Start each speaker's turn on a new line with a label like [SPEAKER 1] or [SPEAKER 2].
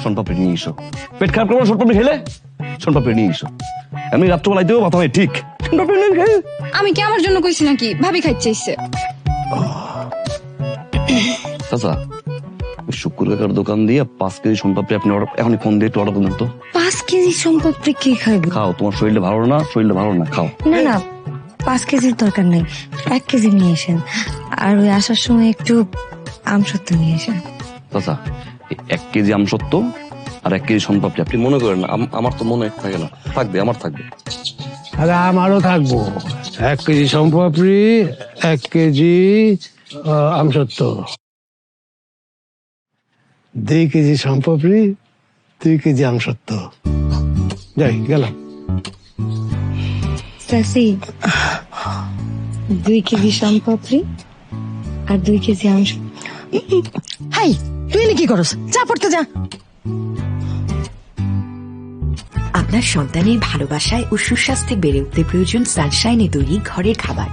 [SPEAKER 1] শনপাপড়ি নিয়ে এসো। পেট খারাপ করবো শনপাপড়ি খেলে, শনপাপড়ি নিয়ে এসো। আমি রাত্রবেলাইতেও মাথা হয় ঠিক। শনপাপড়ি নিয়ে খাই।
[SPEAKER 2] আমি কি আমার জন্য কইছি নাকি? ভাবি খাইতে ইচ্ছে।
[SPEAKER 1] চাচা, শুক্র কাকার দোকান দিয়ে 5 কেজি শনপাপড়ি আপনি এখনই ফোন দিয়ে একটু অর্ডার দেন তো।
[SPEAKER 3] 5 কেজি সম্পত্তি কে খাইবে?
[SPEAKER 1] খাও, তোমার শরীরটা ভালো না, শরীরটা ভালো না, খাও।
[SPEAKER 3] না না, 5 কেজির দরকার নেই, 1 কেজি নিয়ে এসেন। আর ওই আসার সময় একটু আমসত্ত্ব নিয়ে এসেন।
[SPEAKER 1] চাচা, 1 কেজি আমসত্ত্ব আর 1 কেজি শনপাপড়ি আপনি মনে করেন না, আমার তো মনে থাকে না। থাকবে, আমার থাকবে।
[SPEAKER 4] আরে আমারও থাকবো 1 কেজি সম্পাপড়ি, 1 কেজি আমসত্ত্ব, 2 কেজি সম্পাপড়ি, 2 কেজি আমসত্ত্ব। যাই গেলাম।
[SPEAKER 3] চাচি, 2 কেজি সম্পাপড়ি আর 2 কেজি আমসত্ত্ব।
[SPEAKER 5] হাই, তুই এনে কি করস? যা পড়তে যা।
[SPEAKER 6] আপনার সন্তানের ভালোবাসায় ও সুস্বাস্থ্যে বেড়ে উঠতে প্রয়োজন সানশাইনে তৈরি ঘরের খাবার।